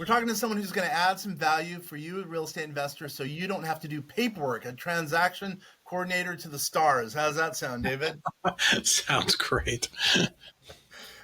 We're talking to someone who's going to add some value for you, a real estate investor, so you don't have to do paperwork, a transaction coordinator to the stars. How does that sound, David? Sounds great.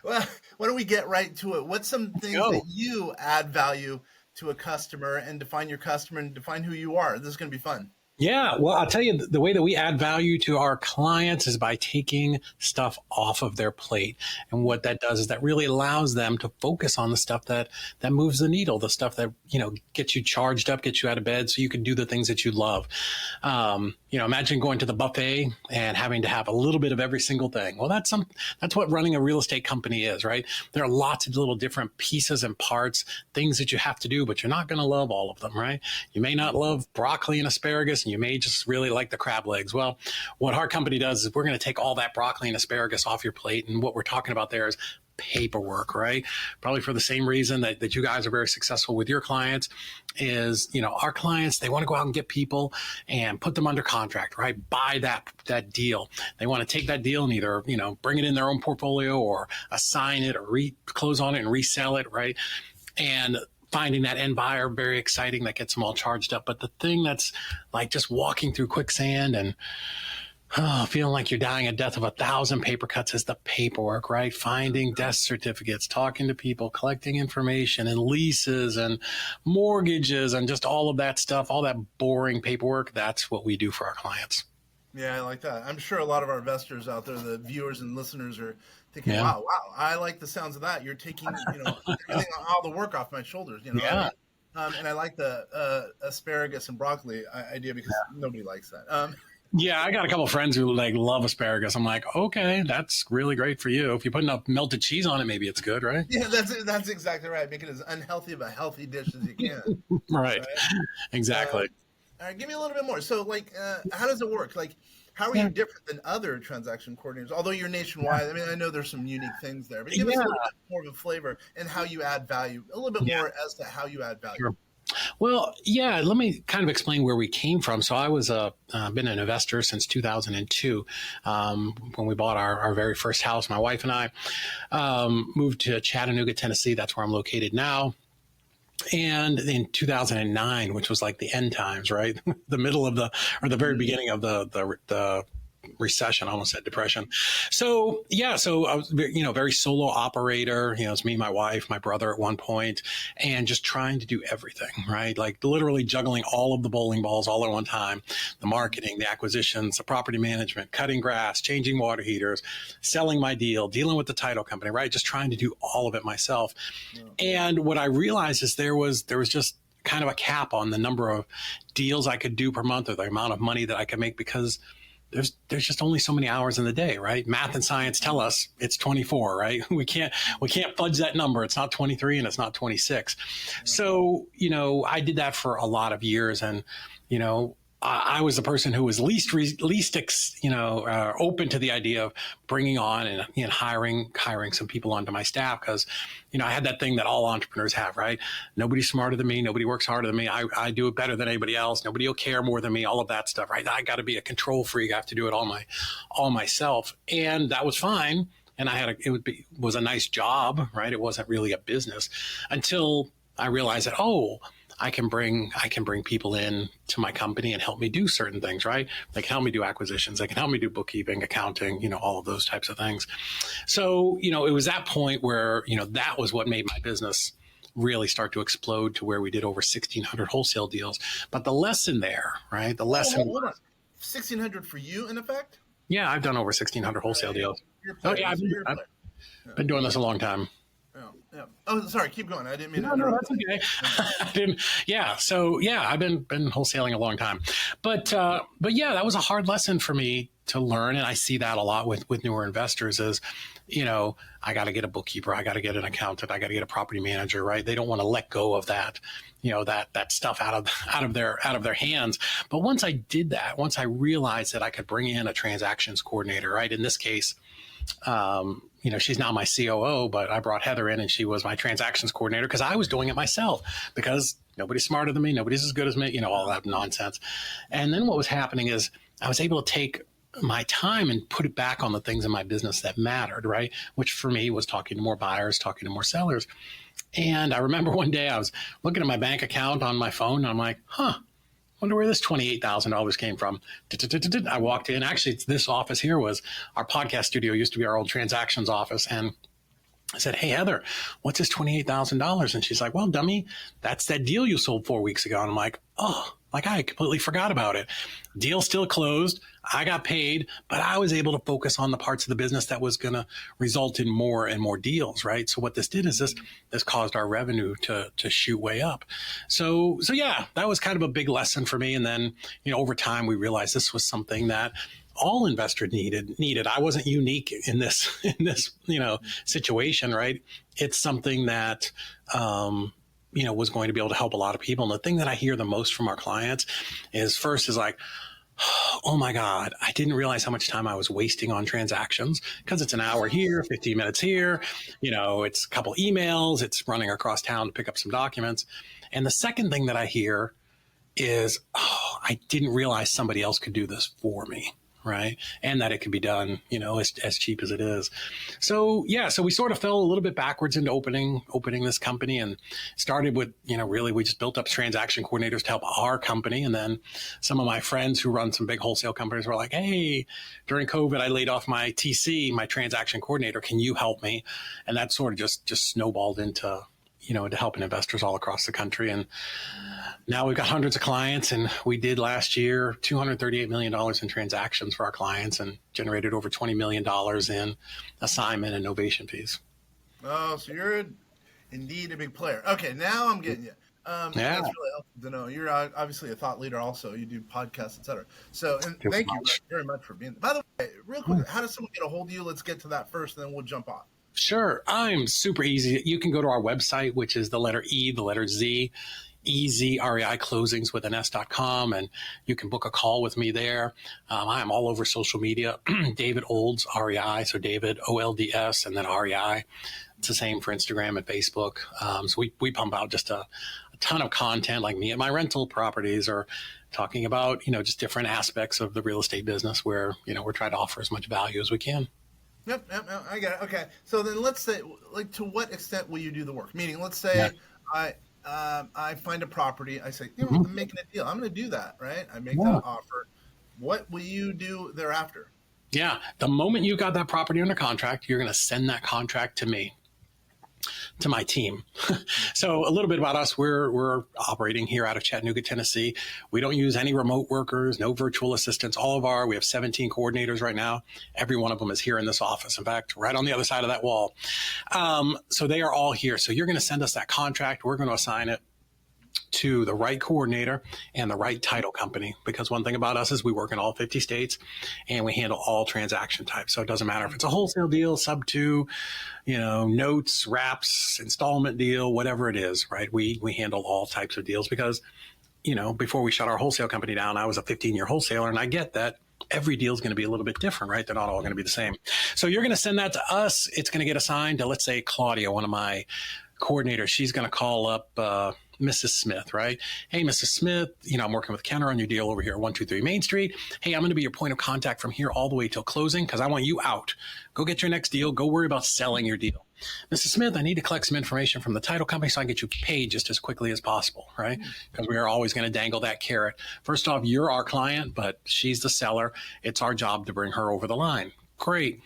Well, why don't we get right to it? What's some things that you add value to a customer and define your customer and define who you are? This is going to be fun. Yeah, well, I'll tell you, the way that we add value to our clients is by taking stuff off of their plate. And what that does is that really allows them to focus on the stuff that moves the needle, the stuff that, gets you charged up, gets you out of bed so you can do the things that you love. Imagine going to the buffet and having to have a little bit of every single thing. Well, that's what running a real estate company is, right? There are lots of little different pieces and parts, things that you have to do, but you're not going to love all of them, right? You may not love broccoli and asparagus, and you may just really like the crab legs. Well, what our company does is we're going to take all that broccoli and asparagus off your plate. And what we're talking about there is paperwork, right? Probably for the same reason that you guys are very successful with your clients is, our clients, they want to go out and get people and put them under contract, right? Buy that deal. They want to take that deal and either, bring it in their own portfolio or assign it or close on it and resell it, right? And finding that end buyer very exciting, that gets them all charged up. But the thing that's like just walking through quicksand and feeling like you're dying a death of 1,000 paper cuts is the paperwork, right? Finding death certificates, talking to people, collecting information and leases and mortgages and just all of that stuff, all that boring paperwork. That's what we do for our clients. Yeah, I like that. I'm sure a lot of our investors out there, the viewers and listeners, are thinking, wow, I like the sounds of that. You're taking, everything, all the work off my shoulders, Yeah. And I like the asparagus and broccoli idea because nobody likes that. Yeah, I got a couple of friends who love asparagus. I'm like, okay, that's really great for you. If you put enough melted cheese on it, maybe it's good, right? Yeah, that's exactly right. Make it as unhealthy of a healthy dish as you can. Right. Exactly. All right, give me a little bit more. So, how does it work? How are you different than other transaction coordinators? Although you're nationwide, I mean, I know there's some unique things there, but give us a little bit more of a flavor and how you add value. A little bit more as to how you add value. Sure. Well, yeah, let me kind of explain where we came from. So I was been an investor since 2002 when we bought our very first house. My wife and I moved to Chattanooga, Tennessee. That's where I'm located now. And in 2009, which was like the end times, right? The middle of the very beginning of the recession, I almost said depression. So I was, very solo operator, it's me, my wife, my brother at one point, and just trying to do everything, right? Like literally juggling all of the bowling balls all at one time, the marketing, the acquisitions, the property management, cutting grass, changing water heaters, selling my deal, dealing with the title company, right? Just trying to do all of it myself. Yeah. And what I realized is there was just kind of a cap on the number of deals I could do per month or the amount of money that I could make because there's just only so many hours in the day, right? Math and science tell us it's 24, right? We can't fudge that number. It's not 23 and it's not 26. So, I did that for a lot of years and, I was the person who was least open to the idea of bringing on and hiring some people onto my staff because, I had that thing that all entrepreneurs have, right? Nobody's smarter than me. Nobody works harder than me. I do it better than anybody else. Nobody will care more than me. All of that stuff, right? I got to be a control freak. I have to do it all myself, and that was fine. And it was a nice job, right? It wasn't really a business until I realized that I can bring people in to my company and help me do certain things, right? They can help me do acquisitions. They can help me do bookkeeping, accounting, all of those types of things. So, it was that point where, that was what made my business really start to explode to where we did over 1,600 wholesale deals. But the lesson there, right? Hold on. 1,600 for you, in effect? Yeah, I've done over 1,600 wholesale deals. I've been doing this a long time. Yeah. Oh, sorry. Keep going. I didn't mean to interrupt. No, that's okay. So I've been wholesaling a long time, but yeah, that was a hard lesson for me to learn, and I see that a lot with newer investors. Is I got to get a bookkeeper, I got to get an accountant, I got to get a property manager, right? They don't want to let go of that, that stuff out of their hands. But once I did that, once I realized that I could bring in a transactions coordinator, right? In this case, she's now my COO, but I brought Heather in and she was my transactions coordinator because I was doing it myself because nobody's smarter than me. Nobody's as good as me, all that nonsense. And then what was happening is I was able to take my time and put it back on the things in my business that mattered, right? Which for me was talking to more buyers, talking to more sellers. And I remember one day I was looking at my bank account on my phone and I'm like, wonder where this $28,000 came from. I walked in. Actually, this office here was our podcast studio, used to be our old transactions office. And I said, hey, Heather, what's this $28,000? And she's like, well, dummy, that's that deal you sold 4 weeks ago. And I'm like, oh, like I completely forgot about it. Deal still closed. I got paid, but I was able to focus on the parts of the business that was going to result in more and more deals, right? So what this did is this caused our revenue to shoot way up. So yeah, that was kind of a big lesson for me. And then, over time, we realized this was something that all investors needed. I wasn't unique in this situation, right? It's something that, was going to be able to help a lot of people. And the thing that I hear the most from our clients is like, oh my God, I didn't realize how much time I was wasting on transactions because it's an hour here, 15 minutes here. It's a couple emails, it's running across town to pick up some documents. And the second thing that I hear is, I didn't realize somebody else could do this for me. Right. And that it could be done, as cheap as it is. So, yeah, so we sort of fell a little bit backwards into opening this company and started with, really we just built up transaction coordinators to help our company. And then some of my friends who run some big wholesale companies were like, hey, during COVID, I laid off my TC, my transaction coordinator. Can you help me? And that sort of just snowballed into helping investors all across the country. And now we've got hundreds of clients, and we did last year $238 million in transactions for our clients and generated over $20 million in assignment and novation fees. Oh, so you're indeed a big player. Okay, now I'm getting you. That's really helpful to know. You're obviously a thought leader also. You do podcasts, et cetera. So thank you very much for being there. By the way, real quick, how does someone get a hold of you? Let's get to that first, and then we'll jump on. Sure. I'm super easy. You can go to our website, which is the letter E, the letter Z, EzREIclosings with an S.com, and you can book a call with me there. I am all over social media. David Olds, REI, so David OLDS and then REI. It's the same for Instagram and Facebook. So we pump out just a ton of content, like me and my rental properties, or talking about just different aspects of the real estate business where we're trying to offer as much value as we can. Yep, I get it. Okay, so then let's say, to what extent will you do the work? Meaning, let's say I find a property. I say, I'm making a deal. I'm going to do that, right? I make that offer. What will you do thereafter? Yeah, the moment you got that property under contract, you're going to send that contract to me, to my team. So a little bit about us. We're operating here out of Chattanooga, Tennessee. We don't use any remote workers, no virtual assistants. We have 17 coordinators right now. Every one of them is here in this office. In fact, right on the other side of that wall. So they are all here. So you're going to send us that contract. We're going to assign it to the right coordinator and the right title company, because one thing about us is we work in all 50 states and we handle all transaction types. So it doesn't matter if it's a wholesale deal, sub to, notes, wraps, installment deal, whatever it is, right? We handle all types of deals because, before we shut our wholesale company down, I was a 15-year wholesaler, and I get that every deal is going to be a little bit different, right? They're not all going to be the same. So you're going to send that to us. It's going to get assigned to, let's say, Claudia, one of my coordinators. She's going to call up Mrs. Smith, right? Hey, Mrs. Smith, I'm working with Kenner on your deal over here at 123 Main Street. Hey, I'm going to be your point of contact from here all the way till closing because I want you out. Go get your next deal. Go worry about selling your deal. Mrs. Smith, I need to collect some information from the title company so I can get you paid just as quickly as possible, right? Because we are always going to dangle that carrot. First off, you're our client, but she's the seller. It's our job to bring her over the line. Great.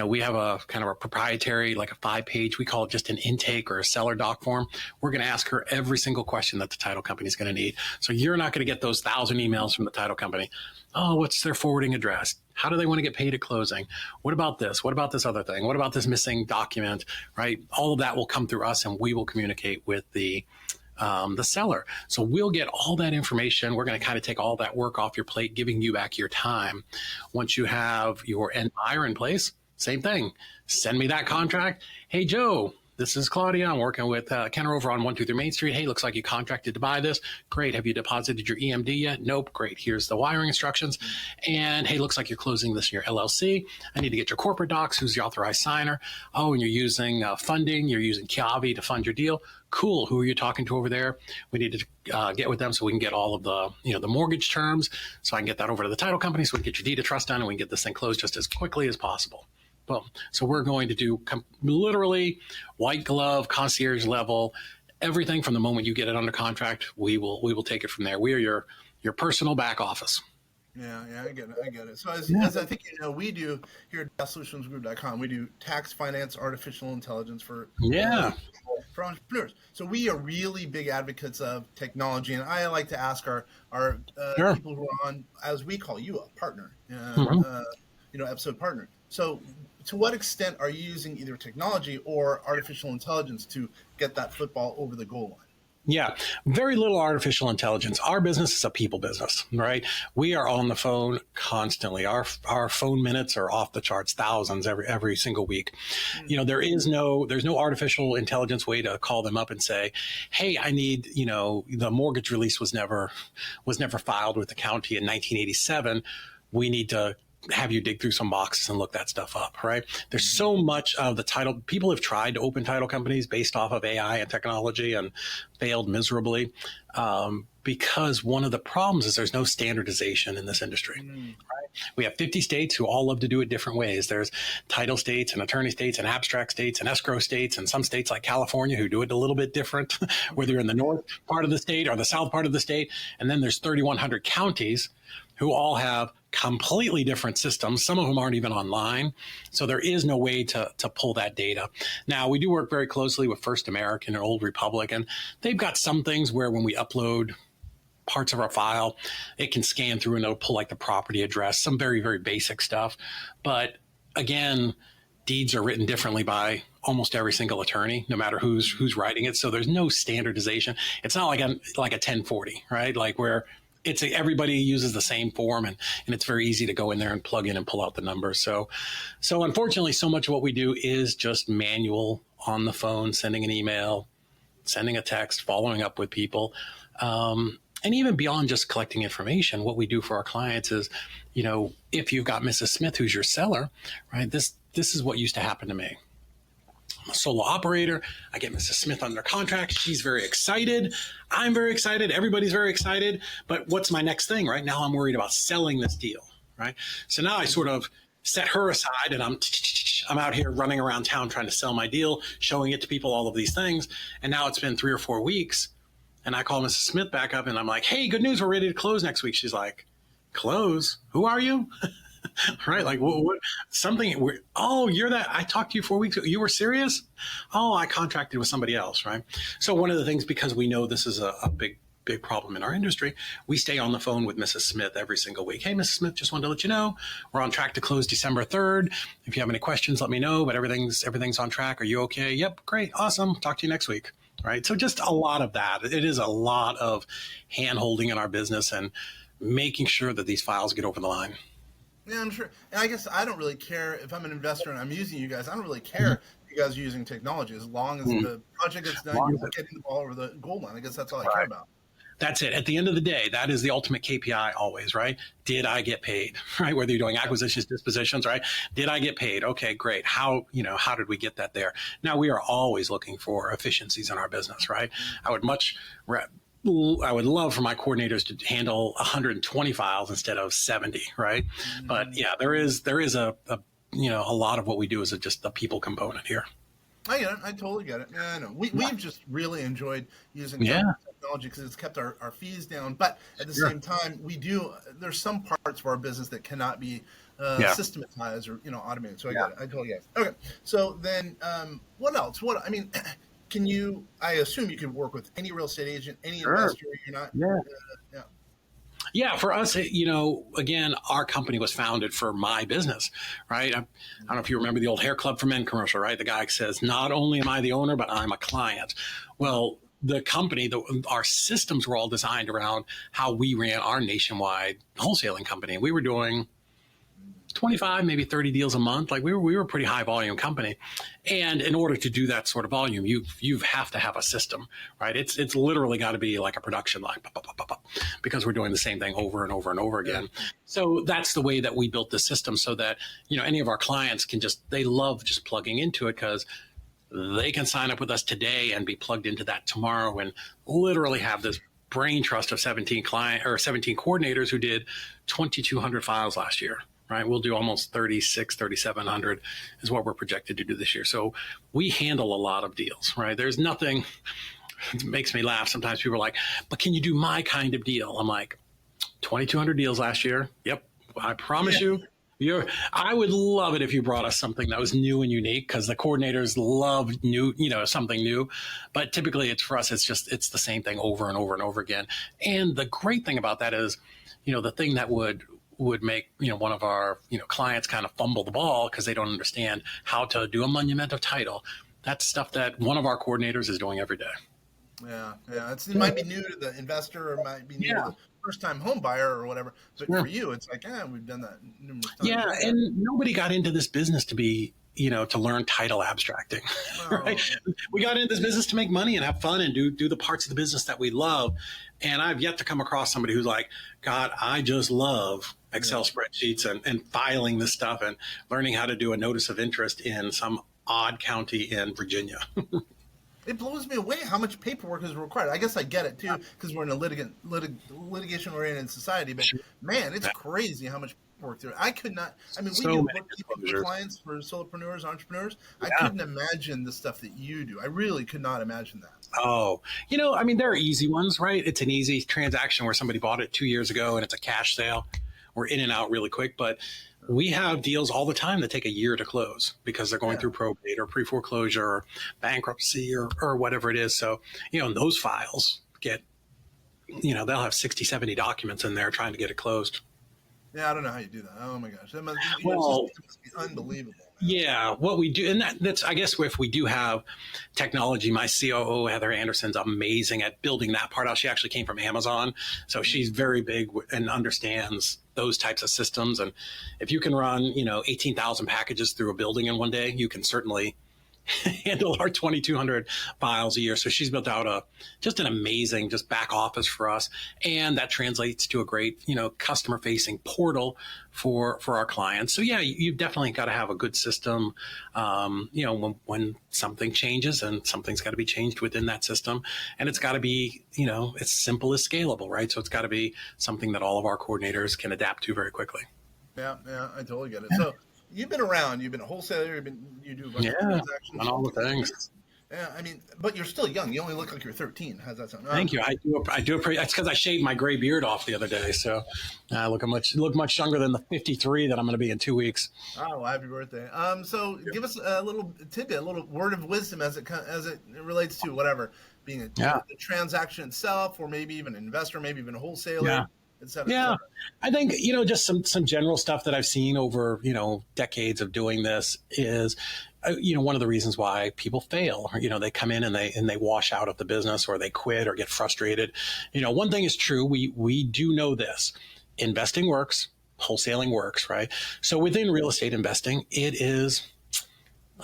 We have a kind of a proprietary, like a 5-page, we call it just an intake or a seller doc form. We're going to ask her every single question that the title company is going to need. So you're not going to get those 1,000 emails from the title company. Oh, what's their forwarding address? How do they want to get paid at closing? What about this? What about this other thing? What about this missing document, right? All of that will come through us, and we will communicate with the seller. So we'll get all that information. We're going to kind of take all that work off your plate, giving you back your time. Once you have your end buyer in place, same thing. Send me that contract. Hey, Joe, This is Claudia. I'm working with Kenner over on 123 Main Street. Hey, looks like you contracted to buy this. Great. Have you deposited your EMD yet? Nope. Great. Here's the wiring instructions. And hey, looks like you're closing this in your LLC. I need to get your corporate docs. Who's the authorized signer? Oh, and you're using funding. You're using Kiavi to fund your deal. Cool. Who are you talking to over there? We need to get with them so we can get all of the, the mortgage terms, so I can get that over to the title company so we can get your deed of trust done and we can get this thing closed just as quickly as possible. Boom. So we're going to do literally white glove, concierge level, everything from the moment you get it under contract. We will take it from there. We are your personal back office. Yeah, I get it. So as I think we do here at solutionsgroup.com, we do tax, finance, artificial intelligence for entrepreneurs. So we are really big advocates of technology, and I like to ask our people who are on, as we call you, a partner, episode partner. So to what extent are you using either technology or artificial intelligence to get that football over the goal line? Yeah, very little artificial intelligence. Our business is a people business, right? We are on the phone constantly. Our phone minutes are off the charts, thousands every single week. There's no artificial intelligence way to call them up and say, hey, I need, the mortgage release was never filed with the county in 1987. We need to have you dig through some boxes and look that stuff up, right? There's so much of the title. People have tried to open title companies based off of AI and technology and failed miserably because one of the problems is there's no standardization in this industry. Right? We have 50 states who all love to do it different ways. There's title states and attorney states and abstract states and escrow states and some states like California who do it a little bit different, whether you're in the north part of the state or the south part of the state. And then there's 3,100 counties who all have completely different systems. Some of them aren't even online. So there is no way to pull that data. Now, we do work very closely with First American and Old Republic, and they've got some things where when we upload parts of our file, it can scan through and it'll pull like the property address, some very, very basic stuff. But again, deeds are written differently by almost every single attorney, no matter who's writing it. So there's no standardization. It's not like a 1040, right? Like where everybody uses the same form and it's very easy to go in there and plug in and pull out the numbers. So unfortunately, so much of what we do is just manual on the phone, sending an email, sending a text, following up with people. And even beyond just collecting information, what we do for our clients is, if you've got Mrs. Smith, who's your seller, right? This is what used to happen to me. I'm a solo operator. I get Mrs. Smith under contract. She's very excited. I'm very excited. Everybody's very excited. But what's my next thing? Right now, I'm worried about selling this deal. Right. So now I sort of set her aside, and I'm out here running around town trying to sell my deal, showing it to people, all of these things. And now it's been 3 or 4 weeks, and I call Mrs. Smith back up, and I'm like, "Hey, good news! We're ready to close next week." She's like, "Close? Who are you?" Right? Like what? Something. Oh, you're that. I talked to you 4 weeks ago. You were serious? Oh, I contracted with somebody else. Right. So one of the things, because we know this is a big problem in our industry, we stay on the phone with Mrs. Smith every single week. Hey, Mrs. Smith, just wanted to let you know we're on track to close December 3rd. If you have any questions, let me know. But everything's on track. Are you okay? Yep, great, awesome. Talk to you next week. Right. So just a lot of that. It is a lot of hand holding in our business and making sure that these files get over the line. Yeah, I'm sure. And I guess I don't really care if I'm an investor and I'm using you guys. I don't really care if you guys are using technology as long as the project gets done, you're getting the ball over the goal line. I guess that's all I care about. That's it. At the end of the day, that is the ultimate KPI always, right? Did I get paid, right? Whether you're doing acquisitions, dispositions, right? Did I get paid? Okay, great. How did we get that there? Now, we are always looking for efficiencies in our business, right? I would love for my coordinators to handle 120 files instead of 70, right? But yeah, there is a lot of what we do is just the people component here. I get it. I totally get it. Yeah, I know. We've just really enjoyed using technology because it's kept our fees down. But at the same time, there's some parts of our business that cannot be systematized or automated. So I get it. I totally get it. Okay. So then, what else? I assume you can work with any real estate agent, any investor. You're not. Yeah, for us, again, our company was founded for my business, right? I don't know if you remember the old Hair Club for Men commercial, right? The guy says, not only am I the owner, but I'm a client. Well, the company, our systems were all designed around how we ran our nationwide wholesaling company. We were doing 25, maybe 30 deals a month. Like we were a pretty high volume company. And in order to do that sort of volume, you have to have a system, right? It's literally got to be like a production line, because we're doing the same thing over and over and over again. Yeah. So that's the way that we built the system, so that, any of our clients they love just plugging into it, because they can sign up with us today and be plugged into that tomorrow, and literally have this brain trust of 17 coordinators who did 2,200 files last year, right? We'll do almost 3,700 is what we're projected to do this year. So we handle a lot of deals, right? There's nothing, it makes me laugh. Sometimes people are like, but can you do my kind of deal? I'm like, 2,200 deals last year. Yep. I promise you. I would love it if you brought us something that was new and unique, because the coordinators love new, something new. But typically it's the same thing over and over and over again. And the great thing about that is, the thing that would make, one of our, clients kind of fumble the ball because they don't understand how to do a monument of title. That's stuff that one of our coordinators is doing every day. Yeah. It might be new to the investor, or it might be new to the first-time home buyer or whatever. But for you, it's like, we've done that numerous times. Yeah, and nobody got into this business to be, to learn title abstracting, right? We got into this business to make money and have fun and do the parts of the business that we love. And I've yet to come across somebody who's like, God, I just love Excel spreadsheets and filing this stuff and learning how to do a notice of interest in some odd county in Virginia. It blows me away how much paperwork is required. I guess I get it too, because we're in a litigation-oriented society. But man, it's crazy how much paperwork there. I could not. I mean, we do bookkeeping for clients, for solopreneurs, entrepreneurs. I couldn't imagine the stuff that you do. I really could not imagine that. Oh, there are easy ones, right? It's an easy transaction where somebody bought it 2 years ago and it's a cash sale. We're in and out really quick, but we have deals all the time that take a year to close because they're going through probate or pre-foreclosure or bankruptcy or whatever it is. So, those files get, they'll have 60, 70 documents in there trying to get it closed. Yeah, I don't know how you do that. Oh my gosh. That must be unbelievable. Yeah, what we do, and that's, I guess, if we do have technology, my COO, Heather Anderson's amazing at building that part out. She actually came from Amazon, so she's very big and understands those types of systems. And if you can run, 18,000 packages through a building in one day, you can certainly handle our 2,200 files a year. So she's built out just an amazing back office for us. And that translates to a great, customer facing portal for our clients. So yeah, you've definitely got to have a good system. When something changes, and something's got to be changed within that system, and it's got to be, as simple as scalable, right? So it's got to be something that all of our coordinators can adapt to very quickly. Yeah, I totally get it. So you've been around. You've been a wholesaler. You do a bunch of transactions. On all the things. Yeah, I mean, but you're still young. You only look like you're 13. How's that sound? Thank you. I do appreciate. That's because I shaved my gray beard off the other day, so I look much younger than the 53 that I'm going to be in 2 weeks. Oh, well, happy birthday! So give us a little tidbit, a little word of wisdom as it relates to whatever, being the transaction itself, or maybe even an investor, maybe even a wholesaler. Yeah. I think, just some general stuff that I've seen over, decades of doing this is, one of the reasons why people fail, they come in and they wash out of the business, or they quit or get frustrated. One thing is true. We do know this: investing works, wholesaling works, right? So within real estate investing, it is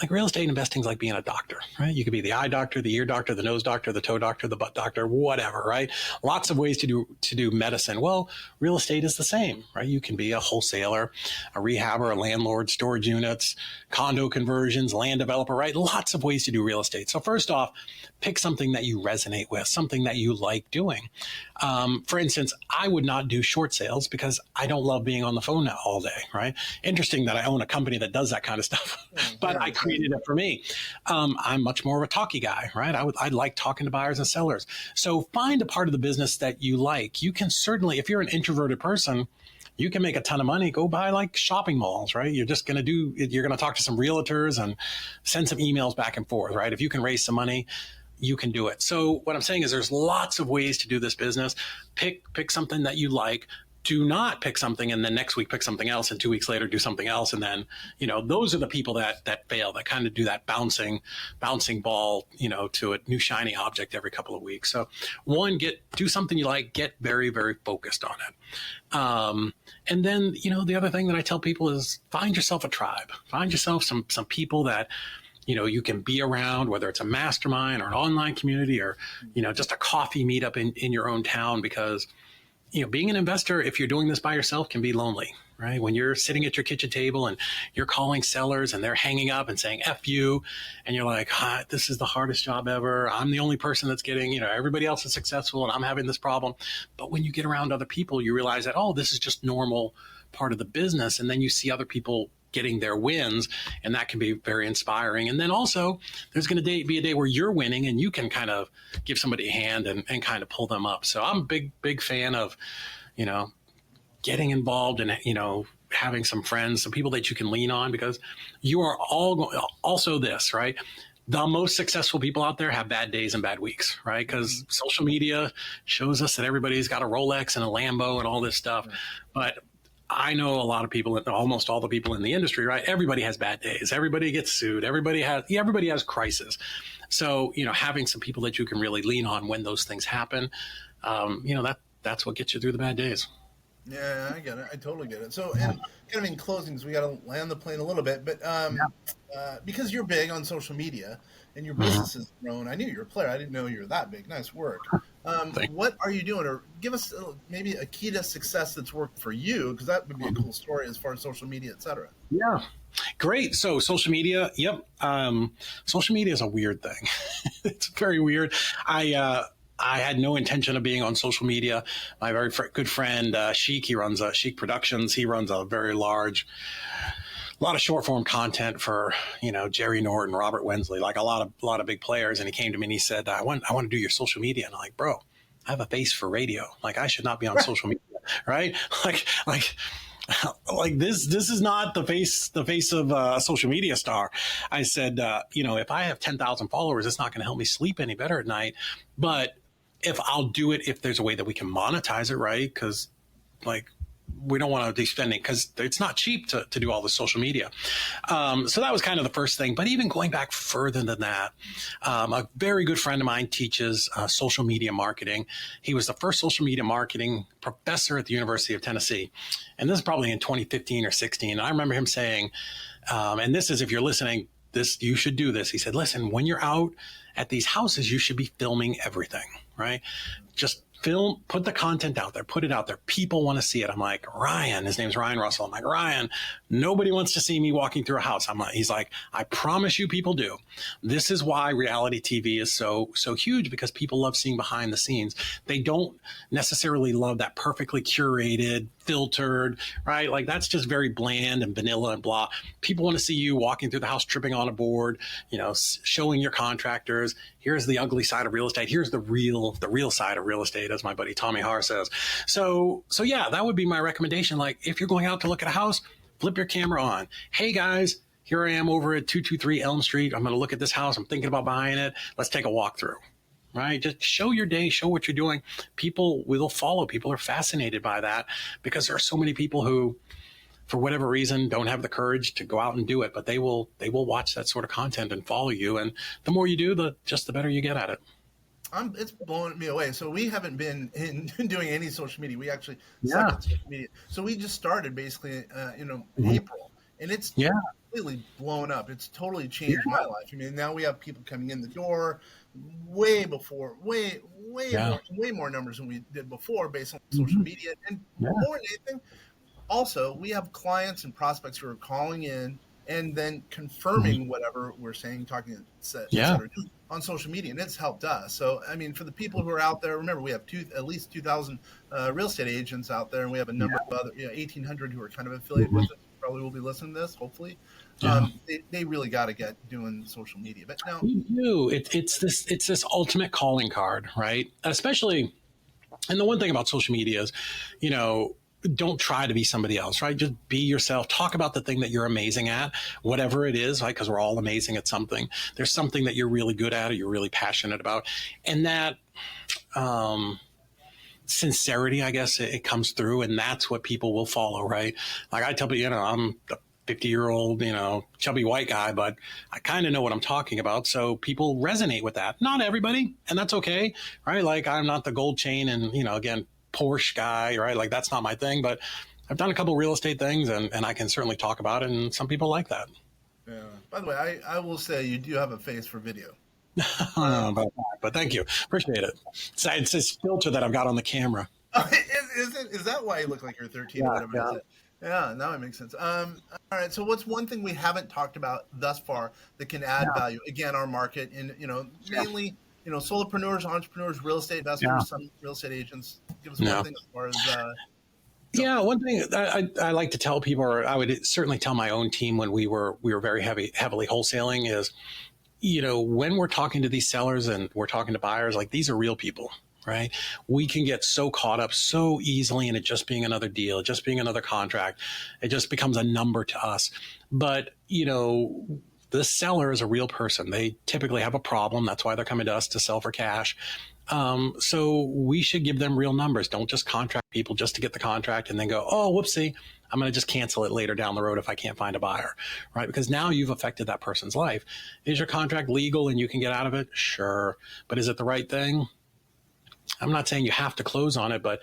like real estate investing is like being a doctor, right? You could be the eye doctor, the ear doctor, the nose doctor, the toe doctor, the butt doctor, whatever, right? Lots of ways to do medicine. Well, real estate is the same, right? You can be a wholesaler, a rehabber, a landlord, storage units, condo conversions, land developer, right? Lots of ways to do real estate. So first off, pick something that you resonate with, something that you like doing. For instance, I would not do short sales because I don't love being on the phone all day, right? Interesting that I own a company that does that kind of stuff, but I created it for me. I'm much more of a talky guy, right? I like talking to buyers and sellers. So find a part of the business that you like. You can certainly, if you're an introverted person, you can make a ton of money. Go buy like shopping malls, right? You're going to talk to some realtors and send some emails back and forth, right? If you can raise some money, you can do it. So what I'm saying is there's lots of ways to do this business. Pick something that you like. do not pick something and then next week pick something else and 2 weeks later do something else. And then, those are the people that fail, that kind of do that bouncing ball, to a new shiny object every couple of weeks. So one, do something you like, get very, very focused on it. And then, the other thing that I tell people is find yourself a tribe, find yourself some people that, you can be around, whether it's a mastermind or an online community or, just a coffee meetup in your own town, because, being an investor, if you're doing this by yourself, can be lonely, right? When you're sitting at your kitchen table and you're calling sellers and they're hanging up and saying F you, and you're like, this is the hardest job ever. I'm the only person that's getting, everybody else is successful and I'm having this problem. But when you get around other people, you realize that, this is just normal part of the business. And then you see other people getting their wins, and that can be very inspiring. And then also there's going to be a day where you're winning and you can kind of give somebody a hand and kind of pull them up. So I'm a big fan of, getting involved and, having some friends, some people that you can lean on, because you are all also this, right? The most successful people out there have bad days and bad weeks, right? Because social media shows us that everybody's got a Rolex and a Lambo and all this stuff. But I know a lot of people, almost all the people in the industry, right? Everybody has bad days. Everybody gets sued. Everybody has crisis. So, having some people that you can really lean on when those things happen, that's what gets you through the bad days. Yeah, I get it. I totally get it. So, and kind of in closings, we got to land the plane a little bit, but because you're big on social media and your business has grown, I knew you were a player. I didn't know you were that big. Nice work. What are you doing? Or give us maybe a key to success that's worked for you, because that would be a cool story as far as social media, et cetera. Yeah. Great. So social media. Yep. Social media is a weird thing. It's very weird. I had no intention of being on social media. My very good friend, Sheik, he runs Sheik Productions. He runs a very large, lot of short form content for, Jerry Norton, Robert Wensley, like a lot of big players. And he came to me and he said, I want to do your social media. And I'm like, bro, I have a face for radio. Like, I should not be on social media. Right. Like this is not the face of a social media star. I said, if I have 10,000 followers, it's not going to help me sleep any better at night. But if I'll do it, if there's a way that we can monetize it, right? Because we don't want to be spending, because it's not cheap to do all the social media. So that was kind of the first thing. But even going back further than that, a very good friend of mine teaches social media marketing. He was the first social media marketing professor at the University of Tennessee. And this is probably in 2015 or 16. And I remember him saying, and this is, if you're listening, you should do this. He said, listen, when you're out at these houses, you should be filming everything, right? Just put the content out there, put it out there. People want to see it. I'm like, Ryan, his name's Ryan Russell. I'm like, Ryan, nobody wants to see me walking through a house. He's like, I promise you people do. This is why reality TV is so huge, because people love seeing behind the scenes. They don't necessarily love that perfectly curated, filtered, right? Like, that's just very bland and vanilla and blah. People want to see you walking through the house, tripping on a board, showing your contractors. Here's the ugly side of real estate. Here's the real side of real estate, as my buddy Tommy Haar says. So yeah, that would be my recommendation. Like, if you're going out to look at a house, flip your camera on. Hey guys, here I am over at 223 Elm Street. I'm going to look at this house. I'm thinking about buying it. Let's take a walk through. Right? Just show your day, show what you're doing. People will follow. People are fascinated by that, because there are so many people who, for whatever reason, don't have the courage to go out and do it, but they will watch that sort of content and follow you. And the more you do, the better you get at it. It's blowing me away. So we haven't been doing any social media. We actually suck at social media. So we just started basically, in April, and it's completely blown up. It's totally changed my life. I mean, now we have people coming in the door way more numbers than we did before, based on social media, and more than anything. Also, we have clients and prospects who are calling in and then confirming whatever we're saying, talking, etc. on social media, and it's helped us. So, I mean, for the people who are out there, remember, we have at least 2,000 real estate agents out there, and we have a number of other 1,800 who are kind of affiliated with us. Probably will be listening to this, hopefully. They really got to get doing social media. But now we do. It's this ultimate calling card, right? Especially, and the one thing about social media is, don't try to be somebody else, right? Just be yourself. Talk about the thing that you're amazing at, whatever it is, right? Because we're all amazing at something. There's something that you're really good at or you're really passionate about. And that sincerity, I guess it comes through, and that's what people will follow, right? Like I tell people, I'm a 50-year-old, chubby white guy, but I kind of know what I'm talking about. So people resonate with that. Not everybody, and that's okay, right? Like I'm not the gold chain and, again, Porsche guy, right? Like that's not my thing, but I've done a couple real estate things and I can certainly talk about it. And some people like that. Yeah. By the way, I will say you do have a face for video. But thank you. Appreciate it. It's this filter that I've got on the camera. Is that why you look like you're 13 or whatever it is? Yeah, now it makes sense. All right. So what's one thing we haven't talked about thus far that can add value? Again, our market in, mainly, solopreneurs, entrepreneurs, real estate investors, some real estate agents. Give us one thing as far as... Yeah, one thing I like to tell people, or I would certainly tell my own team when we were very heavily wholesaling is, when we're talking to these sellers and we're talking to buyers, like these are real people, right? We can get so caught up so easily in it just being another deal, just being another contract. It just becomes a number to us. But, the seller is a real person. They typically have a problem. That's why they're coming to us to sell for cash. So we should give them real numbers. Don't just contract people just to get the contract and then go, oh, whoopsie, I'm going to just cancel it later down the road if I can't find a buyer, right? Because now you've affected that person's life. Is your contract legal and you can get out of it? Sure. But is it the right thing? I'm not saying you have to close on it, but,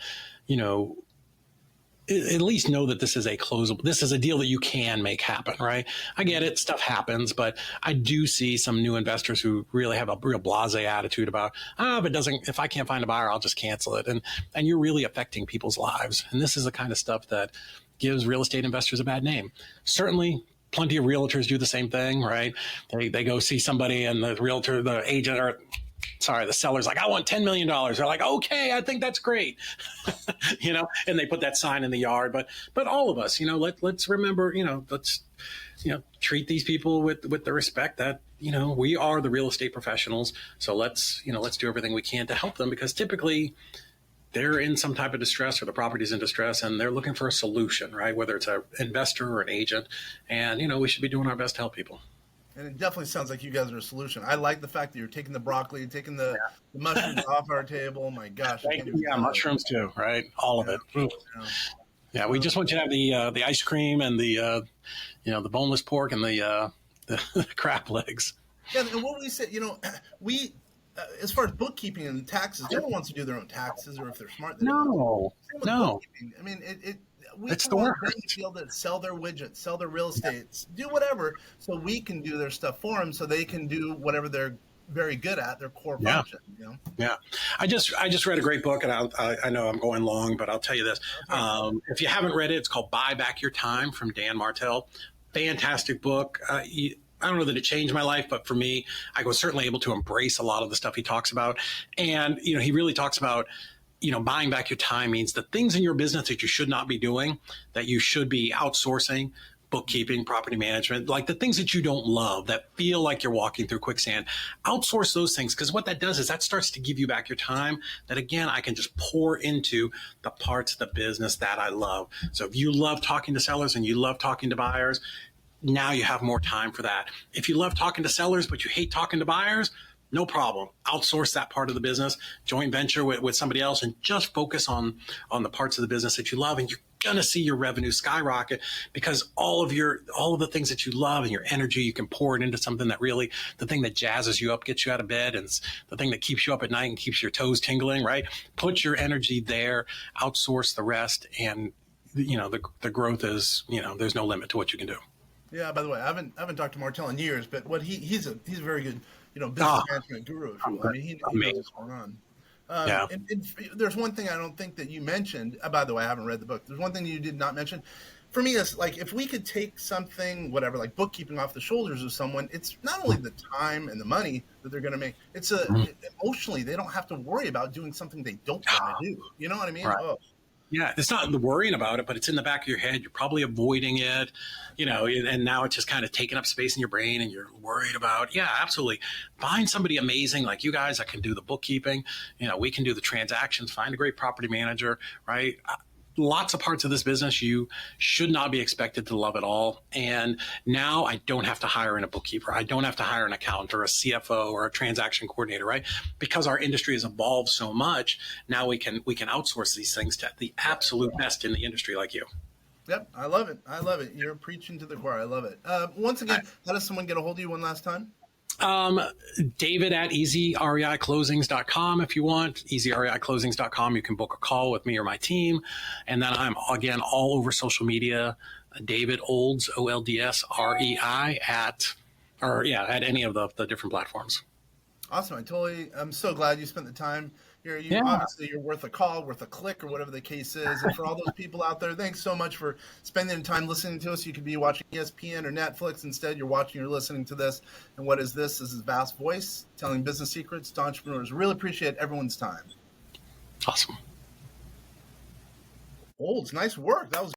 at least know that this is a closable, this is a deal that you can make happen, right? I get it, stuff happens, but I do see some new investors who really have a real blasé attitude about, if I can't find a buyer, I'll just cancel it. And you're really affecting people's lives. And this is the kind of stuff that gives real estate investors a bad name. Certainly, plenty of realtors do the same thing, right? They go see somebody and the agent, the seller's like, I want $10 million. They're like, okay, I think that's great. And they put that sign in the yard. But all of us, let's remember, let's, treat these people with the respect that, we are the real estate professionals. So let's do everything we can to help them, because typically they're in some type of distress or the property's in distress and they're looking for a solution, right? Whether it's an investor or an agent. And, we should be doing our best to help people. And it definitely sounds like you guys are a solution. I like the fact that you're taking the broccoli, taking the mushrooms off our table. Oh my gosh. Yeah, mushrooms too, right? All of it. Yeah, we just want you to have the ice cream and the the boneless pork and the crab legs. Yeah, and what we said, we as far as bookkeeping and taxes, no one wants to do their own taxes, or if they're smart, they no. I mean, it's the work. Be able to sell their widgets, sell their real estate, do whatever, so we can do their stuff for them, so they can do whatever they're very good at, their core function. Yeah. I just read a great book, and I know I'm going long, but I'll tell you this: if you haven't read it, it's called "Buy Back Your Time" from Dan Martell. Fantastic book. I don't know that it changed my life, but for me, I was certainly able to embrace a lot of the stuff he talks about, and he really talks about. Buying back your time means the things in your business that you should not be doing, that you should be outsourcing, bookkeeping, property management, like the things that you don't love, that feel like you're walking through quicksand. Outsource those things, because what that does is that starts to give you back your time that, again, I can just pour into the parts of the business that I love. So if you love talking to sellers and you love talking to buyers, now you have more time for that. If you love talking to sellers but you hate talking to buyers, no problem. Outsource that part of the business, joint venture with somebody else, and just focus on the parts of the business that you love, and you're gonna see your revenue skyrocket, because all of the things that you love and your energy, you can pour it into something that really, the thing that jazzes you up, gets you out of bed, and it's the thing that keeps you up at night and keeps your toes tingling, right? Put your energy there, outsource the rest, and the growth is, there's no limit to what you can do. Yeah. By the way, I haven't talked to Martell in years, but he's a very good. Business management guru. I mean, he knows what's going on. And there's one thing I don't think that you mentioned. By the way, I haven't read the book. There's one thing you did not mention. For me, it's like if we could take something, whatever, like bookkeeping off the shoulders of someone, it's not only the time and the money that they're going to make. It's emotionally, they don't have to worry about doing something they don't want to do. You know what I mean? Right. Yeah, it's not the worrying about it, but it's in the back of your head. You're probably avoiding it, and now it's just kind of taking up space in your brain and you're worried about, absolutely. Find somebody amazing like you guys that can do the bookkeeping. We can do the transactions. Find a great property manager, right? lots of parts of this business you should not be expected to love it all. And now I don't have to hire in a bookkeeper. I don't have to hire an accountant or a CFO or a transaction coordinator, right? Because our industry has evolved so much, now we can outsource these things to the absolute best in the industry like you. Yep, I love it. I love it. You're preaching to the choir. I love it. Once again, how does someone get a hold of you one last time? David at EzREIclosings.com if you want. EzREIclosings.com. You can book a call with me or my team. And then I'm, again, all over social media. David Olds, OLDSREI at any of the different platforms. Awesome. I'm so glad you spent the time here. Obviously you're worth a call, worth a click, or whatever the case is. And for all those people out there, thanks so much for spending time listening to us. You could be watching ESPN or Netflix. Instead, you're watching or listening to this. And what is this? This is Vast Voice, telling business secrets to entrepreneurs. Really appreciate everyone's time. Awesome. Olds, nice work. That was